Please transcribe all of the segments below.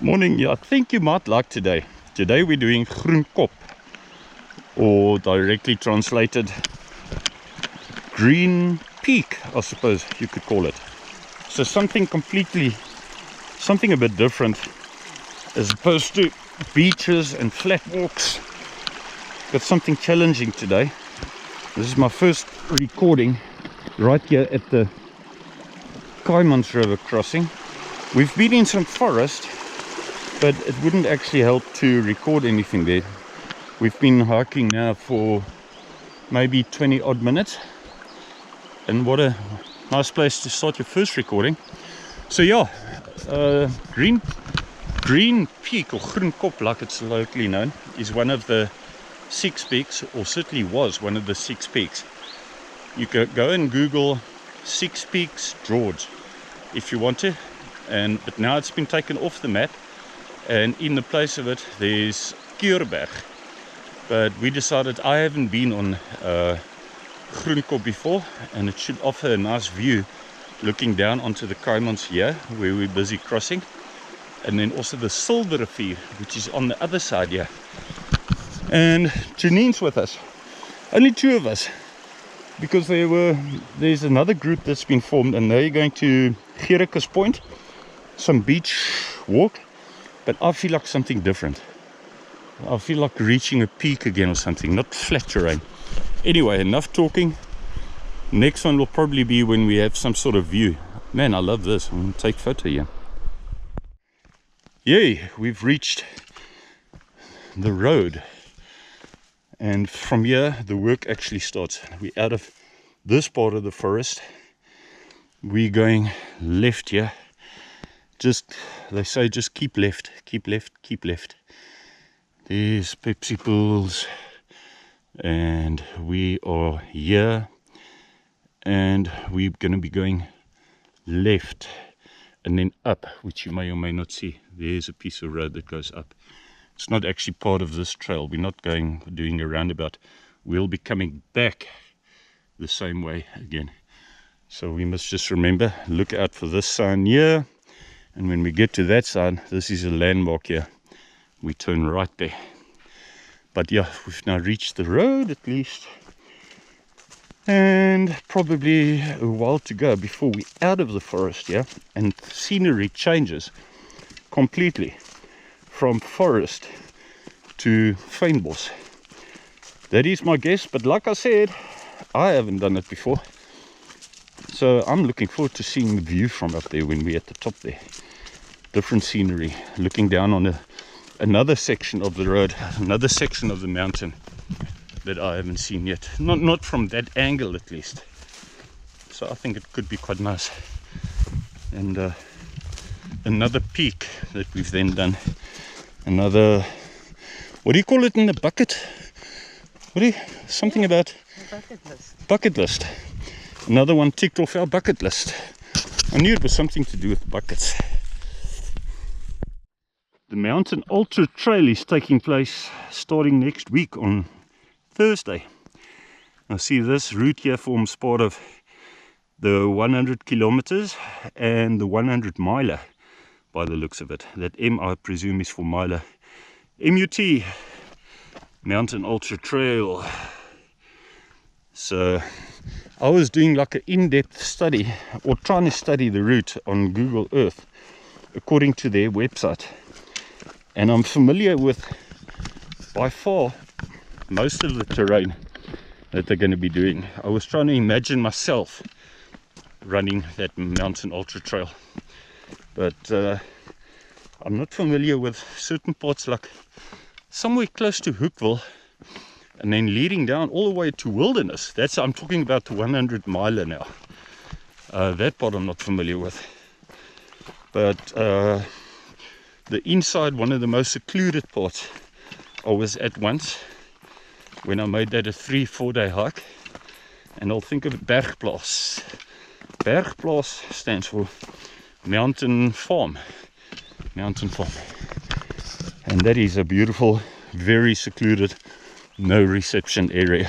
Morning. Yeah, I think you might like today. Today we're doing Groenkop, or directly translated Green Peak, I suppose you could call it. So something a bit different, as opposed to beaches and flat walks. Got something challenging today. This is my first recording right here at the Kaimans River crossing. We've been in some forest, but it wouldn't actually help to record anything there. We've been hiking now for maybe 20 odd minutes, and what a nice place to start your first recording. So yeah, Green Peak, or Groenkop like it's locally known, is one of the 6 peaks, or certainly was one of the 6 peaks. You can go and Google 6 peaks George if you want to, but now it's been taken off the map, and in the place of it there's Keurberg. But we decided, I haven't been on Groenkop before, and it should offer a nice view looking down onto the Kaimans here where we're busy crossing, and then also the Silver Rivier, which is on the other side here. And Janine's with us, only 2 of us, because there's another group that's been formed, and they're going to Gericus Point, some beach walk. But I feel like something different. I feel like reaching a peak again or something, not flat terrain. Anyway, enough talking. Next one will probably be when we have some sort of view. Man, I love this. I'm going to take a photo here. Yay, we've reached the road. And from here, the work actually starts. We're out of this part of the forest. We're going left here. They say just keep left, keep left, keep left. There's Pepsi pools, and we are here, and we're going to be going left and then up, which you may or may not see. There's a piece of road that goes up. It's not actually part of this trail. We're not doing a roundabout. We'll be coming back the same way again. So we must just remember, look out for this sign here. And when we get to that side, this is a landmark here. We turn right there. But yeah, we've now reached the road at least. And probably a while to go before we're out of the forest here. And scenery changes completely from forest to fynbos. That is my guess, but like I said, I haven't done it before. So I'm looking forward to seeing the view from up there when we're at the top there. Different scenery, looking down on another section of the road, another section of the mountain that I haven't seen yet. Not from that angle at least. So I think it could be quite nice. And another peak that we've then done. Another, what do you call it in the bucket? Something about bucket list. Bucket list. Another one ticked off our bucket list. I knew it was something to do with buckets. The Mountain Ultra Trail is taking place starting next week on Thursday. I see this route here forms part of the 100 kilometers and the 100 miler by the looks of it. That M, I presume, is for miler. MUT, Mountain Ultra Trail. So I was doing like an in-depth study, or trying to study the route on Google Earth according to their website, and I'm familiar with by far most of the terrain that they're going to be doing. I was trying to imagine myself running that Mountain Ultra Trail, but I'm not familiar with certain parts, like somewhere close to Hoekville, and then leading down all the way to Wilderness. I'm talking about the 100 miler now. That part I'm not familiar with. But the inside, one of the most secluded parts, I was at once when I made that a 3-4 day hike. And I'll think of it Bergplaats. Bergplaats stands for mountain farm. Mountain farm. And that is a beautiful, very secluded, no reception area.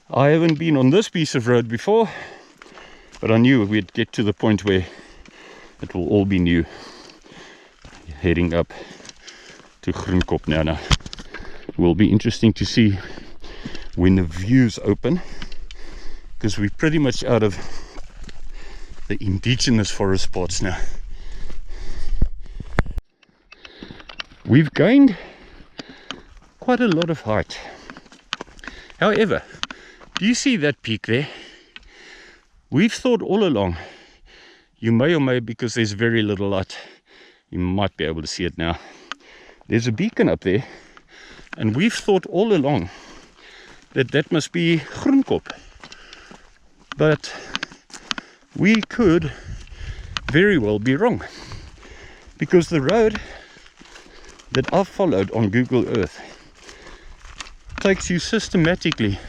I haven't been on this piece of road before, but I knew we'd get to the point where it will all be new. heading up to Groenkop now. It will be interesting to see when the views open, because we're pretty much out of the indigenous forest spots now. We've gained quite a lot of height. However, do you see that peak there? We've thought all along, you may or may, because there's very little light, you might be able to see it now. There's a beacon up there, and we've thought all along that that must be Groenkop. But we could very well be wrong, because the road that I've followed on Google Earth takes you systematically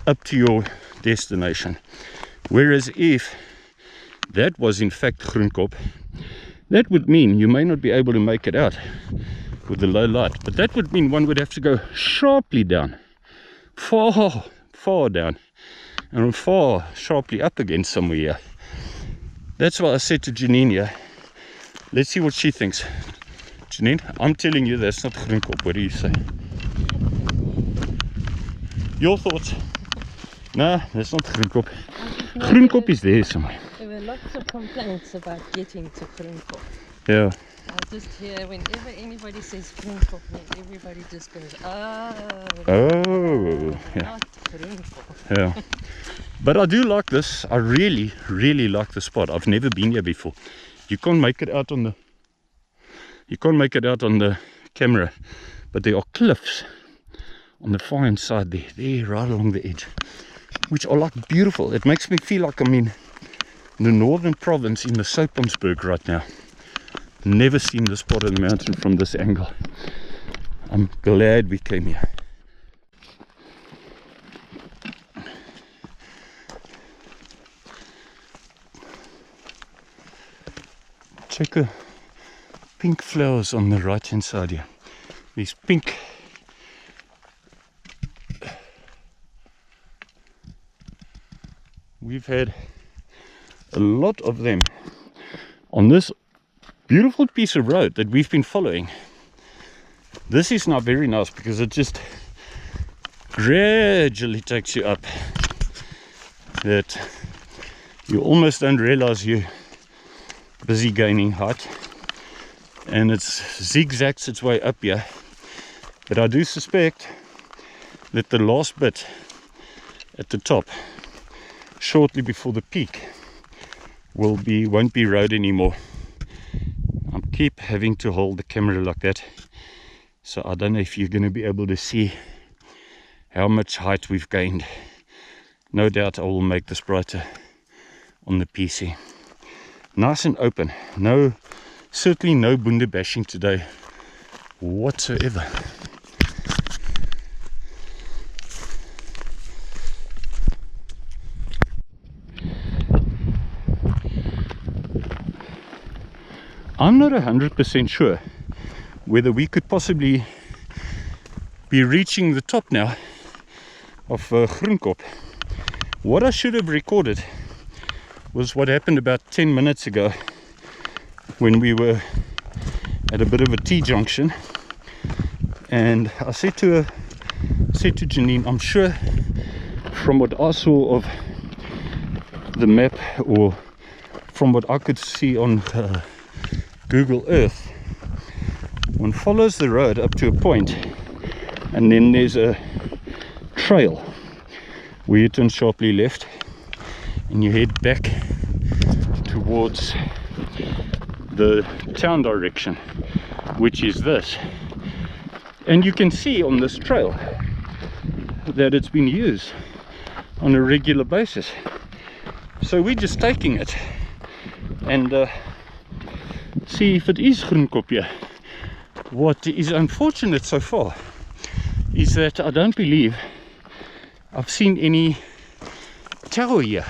up to your destination. Whereas if that was in fact Groenkop, that would mean you may not be able to make it out with the low light, but that would mean one would have to go sharply down, far down, and far sharply up again somewhere here. That's why I said to Janine here, let's see what she thinks. Janine, I'm telling you that's not Groenkop. What do you say? Your thoughts? No, that's not Groenkop. Groenkop is there somewhere. There were lots of complaints about getting to Groenkop. Yeah. I just hear whenever anybody says Groenkop, everybody just goes, yeah. Not Groenkop. Yeah. But I do like this. I really, really like the spot. I've never been here before. You can't make it out on the camera, but there are cliffs on the far end side there right along the edge, which are like beautiful. It makes me feel like I'm in the northern province in the Soapomsberg right now. Never seen this part of the mountain from this angle. I'm glad we came here. Check the pink flowers on the right hand side here. These pink we've had a lot of them on this beautiful piece of road that we've been following. This is now very nice because it just gradually takes you up, that you almost don't realize you're busy gaining height, and it zigzags its way up here. But I do suspect that the last bit at the top, shortly before the peak, won't be road anymore. I keep having to hold the camera like that, so I don't know if you're going to be able to see how much height we've gained. No doubt I will make this brighter on the PC. Nice and open. Certainly no boonde bashing today whatsoever. I'm not 100% sure whether we could possibly be reaching the top now of Groenkop. What I should have recorded was what happened about 10 minutes ago when we were at a bit of a T-junction, and I said to Janine, I'm sure from what I saw of the map, or from what I could see on Google Earth, one follows the road up to a point and then there's a trail where you turn sharply left and you head back towards the town direction, which is this. And you can see on this trail that it's been used on a regular basis. So we're just taking it and see if it is Groenkop here. What is unfortunate so far is that I don't believe I've seen any tower here.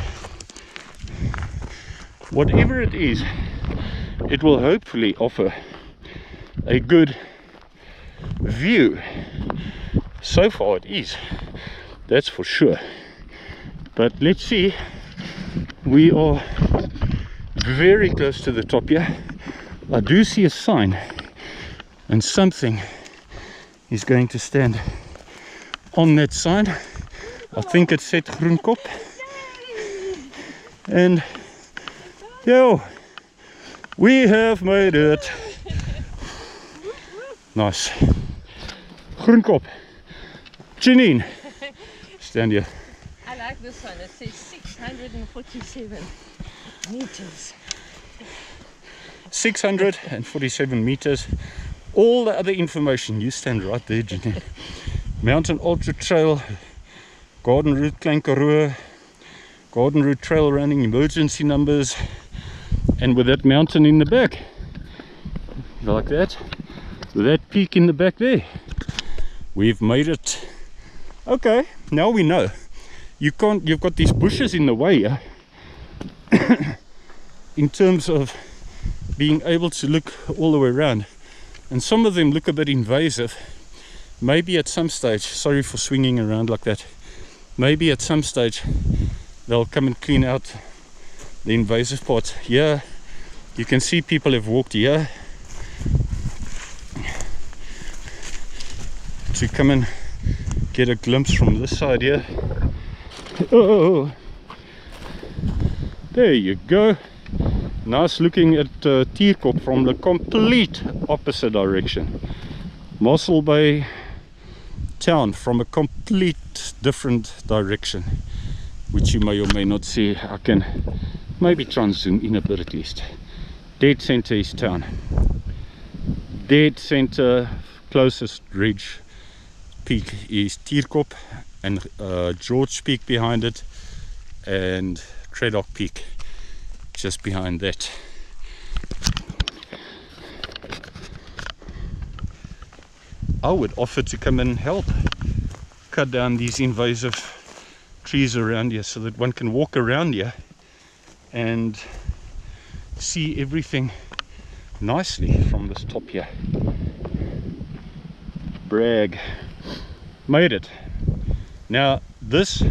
Whatever it is, it will hopefully offer a good view. So far it is, that's for sure. But let's see. We are very close to the top here. I do see a sign, and something is going to stand on that sign. I think it said Groenkop. And yo, we have made it. Nice. Groenkop. Janine, stand here. I like this one. It says 647 meters. 647 meters. All the other information, you stand right there, Janine. Mountain Ultra Trail, Garden Route Klein Karoo, Garden Route Trail running, emergency numbers, and with that mountain in the back, like that, with that peak in the back there, we've made it. Okay, now we know. You've got these bushes in the way, yeah? In terms of being able to look all the way around, and some of them look a bit invasive. Maybe at some stage, sorry for swinging around like that, maybe at some stage they'll come and clean out the invasive parts. Here you can see people have walked here to come and get a glimpse from this side here. Oh, there you go. Nice looking at Groenkop from the complete opposite direction. Mossel Bay town from a complete different direction, which you may or may not see. I can maybe try and zoom in a bit at least. Dead center is town. Dead center, closest ridge peak is Groenkop, and George Peak behind it, and Craddock Peak just behind that. I would offer to come and help cut down these invasive trees around here so that one can walk around here and see everything nicely from this top here. Brag. Made it. Now this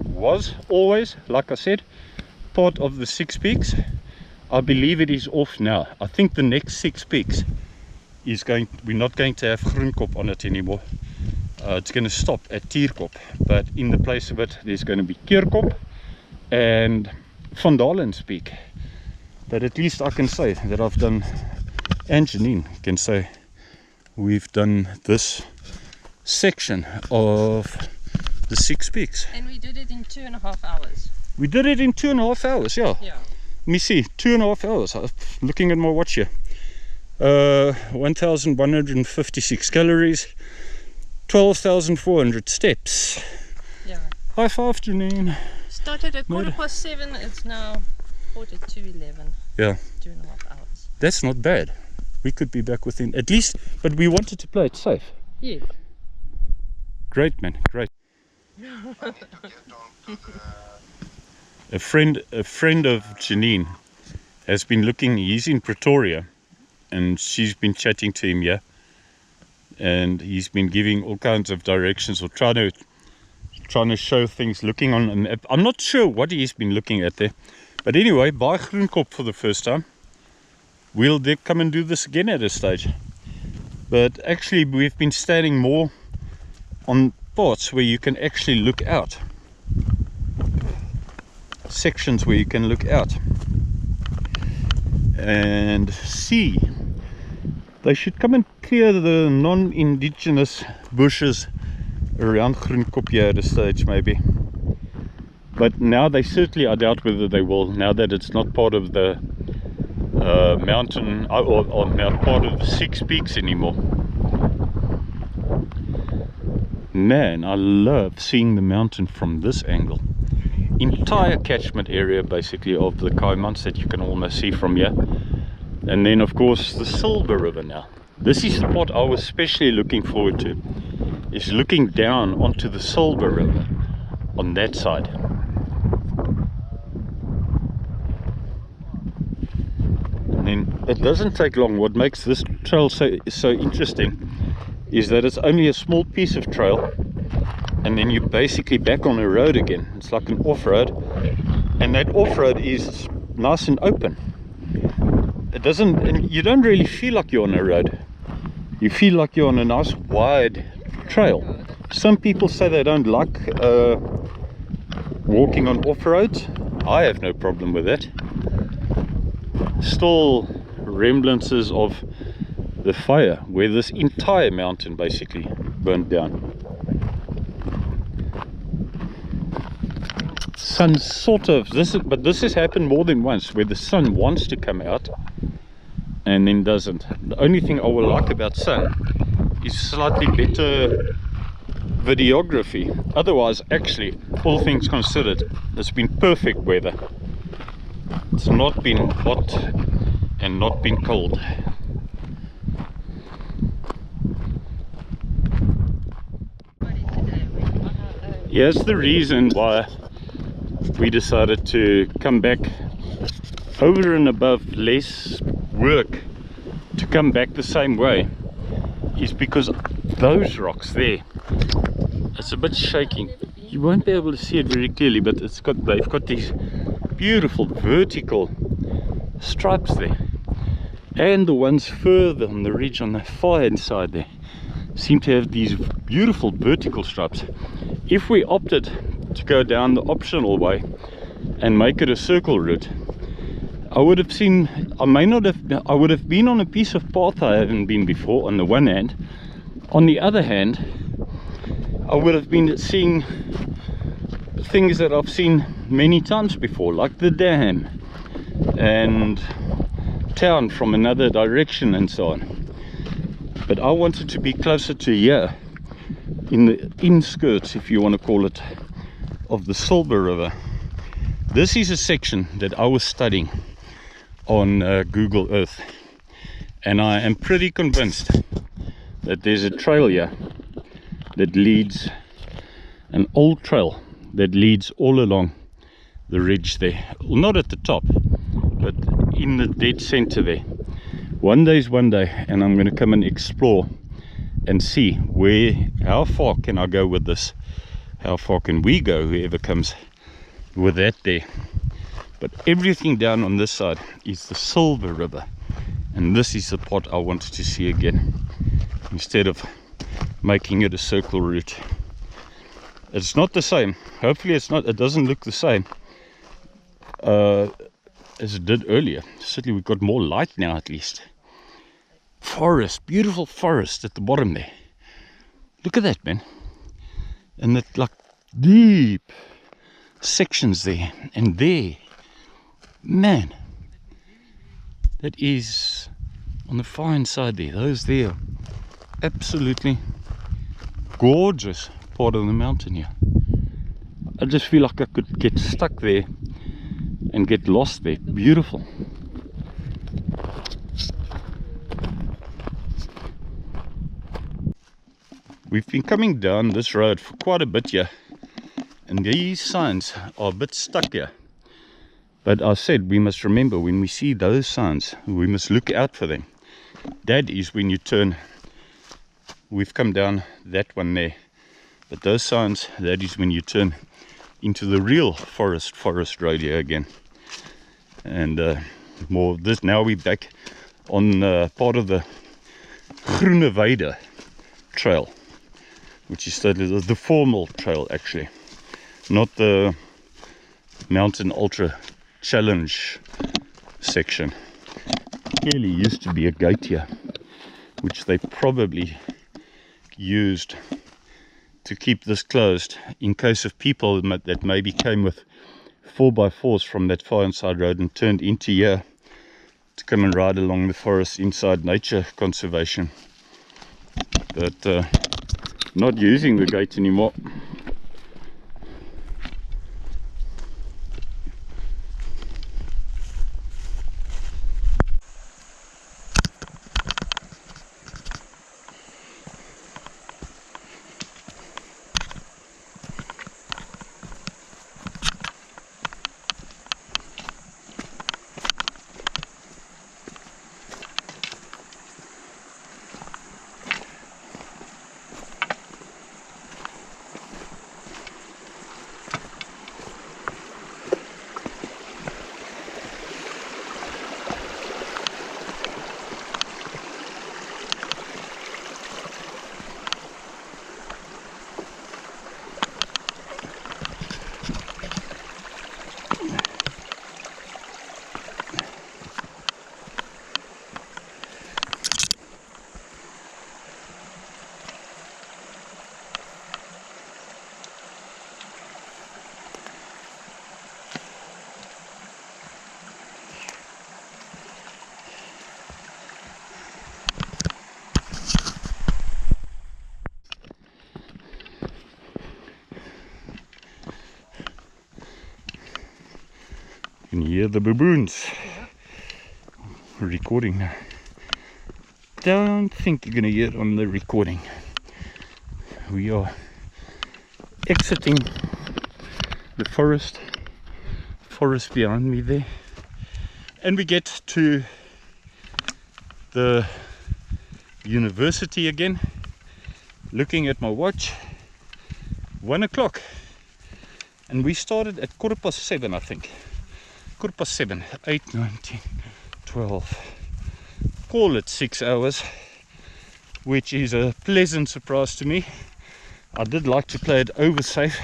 was always, like I said, part of the 6 peaks. I believe it is off now. I think the next 6 peaks is we're not going to have Groenkop on it anymore. It's going to stop at Groenkop, but in the place of it there's going to be Groenkop and Van Dalen's Peak. But at least I can say that I've done, and Janine can say, we've done this section of the 6 peaks. And we did it in 2.5 hours. We did it in 2.5 hours, yeah. Yeah. Let me see, 2.5 hours. I'm looking at my watch here. 1,156 calories, 12,400 steps. Yeah. High five, Janine. Started at 7:15. It's now 11. Yeah. 2.5 hours. That's not bad. We could be back within, at least, but we wanted to play it safe. Yeah. Great, man, great. A friend of Janine has been looking. He's in Pretoria, and she's been chatting to him here, and he's been giving all kinds of directions, or trying to show things, looking on a map. I'm not sure what he's been looking at there, but anyway, by Groenkop for the first time. We'll come and do this again at a stage, but actually we've been standing more on parts where you can actually look out, sections where you can look out and see. They should come and clear the non-indigenous bushes around Groenkop here at a stage maybe, but now they certainly, I doubt whether they will, now that it's not part of the mountain or not part of the 6 peaks anymore. Man, I love seeing the mountain from this angle. Entire catchment area basically of the Kaiman's that you can almost see from here. And then of course the Silver River now. This is the part I was especially looking forward to, is looking down onto the Silver River on that side. And then it doesn't take long. What makes this trail so interesting is that it's only a small piece of trail, and then you're basically back on a road again. It's like an off-road, and that off-road is nice and open. it doesn't, and you don't really feel like you're on a road. You feel like you're on a nice wide trail. Some people say they don't like walking on off-roads. I have no problem with that. Still rembrances of the fire where this entire mountain basically burnt down. Sun sort of, but this has happened more than once, where the sun wants to come out and then doesn't. The only thing I will like about sun is slightly better videography. Otherwise, actually, all things considered, it's been perfect weather. It's not been hot and not been cold. Here's the reason why we decided to come back over and above less work to come back the same way, is because those rocks there, it's a bit shaking. You won't be able to see it very clearly, but they've got these beautiful vertical stripes there, and the ones further on the ridge on the far hand side there seem to have these beautiful vertical stripes. If we opted to go down the optional way and make it a circle route, I would have seen, I would have been on a piece of path I haven't been before on the one hand. On the other hand, I would have been seeing things that I've seen many times before, like the dam and town from another direction and so on. But I wanted to be closer to here, in the inskirts, if you want to call it, of the Silver River. This is a section that I was studying on Google Earth, and I am pretty convinced that there's a trail here that leads, an old trail that leads all along the ridge there. Well, not at the top, but in the dead center there. One day's one day, and I'm going to come and explore and see how far can I go with this, how far can we go, whoever comes with that there. But everything down on this side is the Silver River, and this is the part I wanted to see again, instead of making it a circle route. It's not the same, hopefully it doesn't look the same as it did earlier. Certainly we've got more light now, at least. Forest, beautiful forest at the bottom there. Look at that, man. And that, like, deep sections there and there. Man, that is on the far hand side there. Those there, absolutely gorgeous part of the mountain here. I just feel like I could get stuck there and get lost there. Beautiful. We've been coming down this road for quite a bit here, and these signs are a bit stuck here. But I said we must remember, when we see those signs, we must look out for them. That is when you turn. We've come down that one there, but those signs, that is when you turn into the real forest road here again. And more this, now we're back on part of the Groenkop trail, which is the formal trail, actually, not the Mountain Ultra Challenge section. Clearly used to be a gate here, which they probably used to keep this closed in case of people that maybe came with 4x4s from that far inside road and turned into here to come and ride along the forest inside nature conservation. But not using the gate anymore. You can hear the baboons. Recording now. Don't think you're going to hear it on the recording. We are exiting the forest behind me there, and we get to the university again. Looking at my watch, 1 o'clock, and we started at 7:15, I think. 7:15, 8, 9, 10, 12, call it 6 hours, which is a pleasant surprise to me. I did like to play it over safe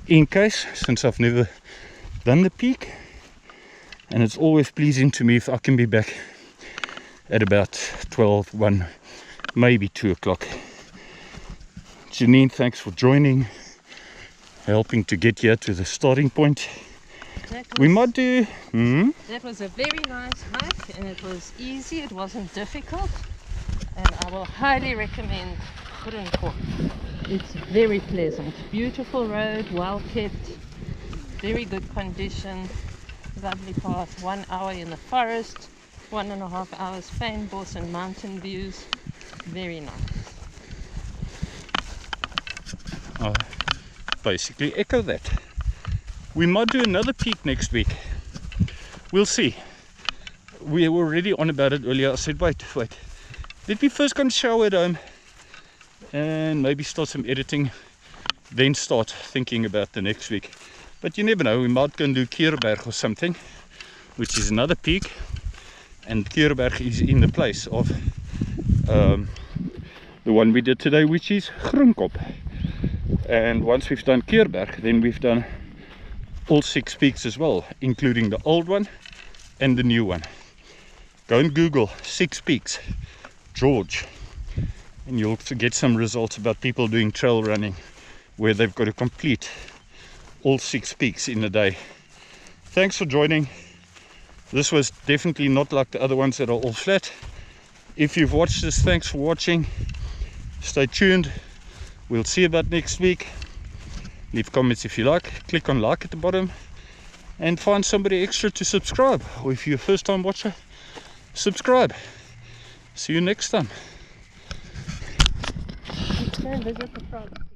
in case, since I've never done the peak, and it's always pleasing to me if I can be back at about 12, 1, maybe 2 o'clock. Janine, thanks for joining, helping to get here to the starting point. We might do... That was a very nice hike, and it was easy, it wasn't difficult, and I will highly recommend Groenkop. It's very pleasant, beautiful road, well kept, very good condition, lovely path, 1 hour in the forest, 1.5 hours fynbos and mountain views, very nice. I basically echo that. We might do another peak next week. We'll see. We were already on about it earlier. I said, wait. Let me first go and shower at home and maybe start some editing, then start thinking about the next week. But you never know, we might go and do Kierberg or something, which is another peak. And Kierberg is in the place of the one we did today, which is Groenkop. And once we've done Kierberg, then we've done all 6 peaks as well, including the old one and the new one. Go and Google 6 peaks, George, and you'll get some results about people doing trail running where they've got to complete all 6 peaks in a day. Thanks for joining. This was definitely not like the other ones that are all flat. If you've watched this, thanks for watching. Stay tuned. We'll see you about next week. Leave comments if you like. Click on like at the bottom and find somebody extra to subscribe. Or if you're a first time watcher, subscribe. See you next time. Go and visit the frog.